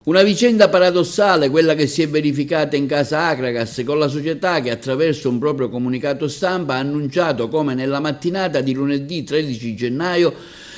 Una vicenda paradossale, quella che si è verificata in casa Akragas, con la società che attraverso un proprio comunicato stampa ha annunciato come nella mattinata di lunedì 13 gennaio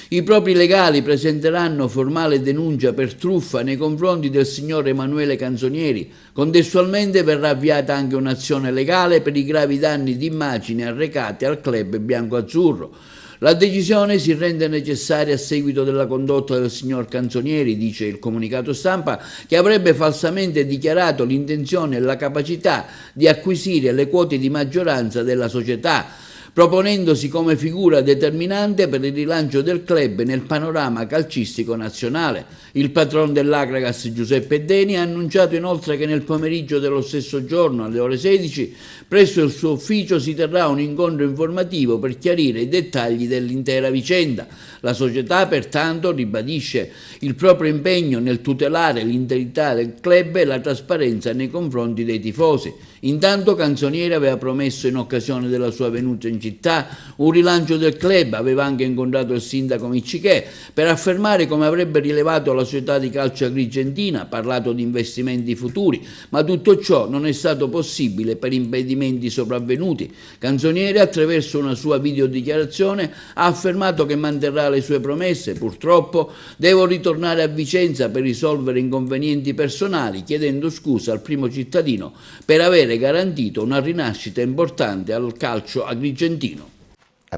i propri legali presenteranno formale denuncia per truffa nei confronti del signor Emanuele Canzonieri. Contestualmente verrà avviata anche un'azione legale per i gravi danni di immagine arrecati al club bianco-azzurro. La decisione si rende necessaria a seguito della condotta del signor Canzonieri, dice il comunicato stampa, che avrebbe falsamente dichiarato l'intenzione e la capacità di acquisire le quote di maggioranza della società, proponendosi come figura determinante per il rilancio del club nel panorama calcistico nazionale. Il patron dell'Akragas, Giuseppe Deni, ha annunciato inoltre che nel pomeriggio dello stesso giorno, alle ore 16, presso il suo ufficio si terrà un incontro informativo per chiarire i dettagli dell'intera vicenda. La società, pertanto, ribadisce il proprio impegno nel tutelare l'integrità del club e la trasparenza nei confronti dei tifosi. Intanto Canzonieri aveva promesso in occasione della sua venuta in città un rilancio del club, aveva anche incontrato il sindaco Miccichè per affermare come avrebbe rilevato la società di calcio agrigentina, parlato di investimenti futuri, ma tutto ciò non è stato possibile per impedimenti sopravvenuti. Canzonieri, attraverso una sua videodichiarazione, ha affermato che manterrà le sue promesse. Purtroppo devo ritornare a Vicenza per risolvere inconvenienti personali, chiedendo scusa al primo cittadino per avere garantito una rinascita importante al calcio agrigentino.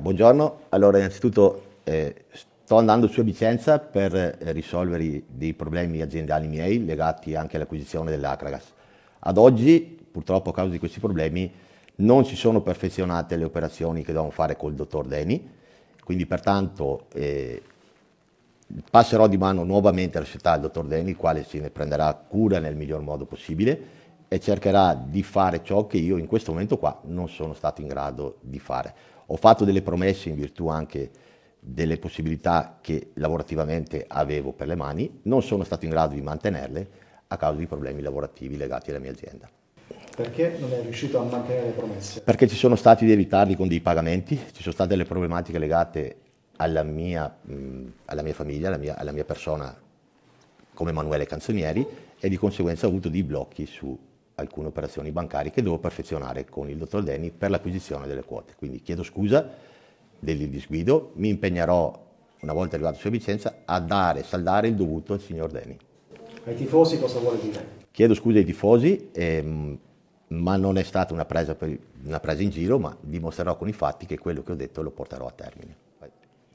Buongiorno, allora innanzitutto sto andando su a Vicenza per risolvere dei problemi aziendali miei legati anche all'acquisizione dell'Akragas. Ad oggi, purtroppo a causa di questi problemi, non si sono perfezionate le operazioni che dovevamo fare col dottor Deni, quindi pertanto passerò di mano nuovamente alla società del dottor Deni, il quale se ne prenderà cura nel miglior modo possibile e cercherà di fare ciò che io in questo momento qua non sono stato in grado di fare. Ho fatto delle promesse in virtù anche delle possibilità che lavorativamente avevo per le mani, non sono stato in grado di mantenerle a causa di problemi lavorativi legati alla mia azienda. Perché non è riuscito a mantenere le promesse? Perché ci sono stati dei ritardi con dei pagamenti, ci sono state delle problematiche legate alla mia famiglia, alla mia persona come Emanuele Canzonieri, e di conseguenza ho avuto dei blocchi su alcune operazioni bancarie che devo perfezionare con il dottor Deni per l'acquisizione delle quote. Quindi chiedo scusa del disguido, mi impegnerò una volta arrivato su Vicenza a saldare il dovuto al signor Deni. Ai tifosi cosa vuole dire? Chiedo scusa ai tifosi, ma non è stata una presa in giro, ma dimostrerò con i fatti che quello che ho detto lo porterò a termine.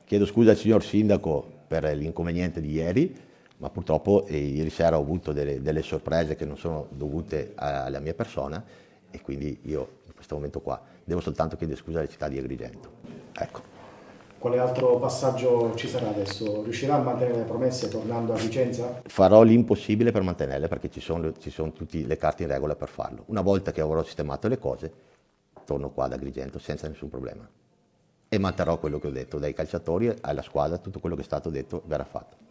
Chiedo scusa al signor sindaco per l'inconveniente di ieri, ma purtroppo ieri sera ho avuto delle sorprese che non sono dovute alla mia persona e quindi io in questo momento qua devo soltanto chiedere scusa alla città di Agrigento. Ecco. Quale altro passaggio ci sarà adesso? Riuscirà a mantenere le promesse tornando a Vicenza? Farò l'impossibile per mantenerle perché ci sono tutte le carte in regola per farlo. Una volta che avrò sistemato le cose, torno qua ad Agrigento senza nessun problema. E manterrò quello che ho detto, dai calciatori alla squadra, tutto quello che è stato detto verrà fatto.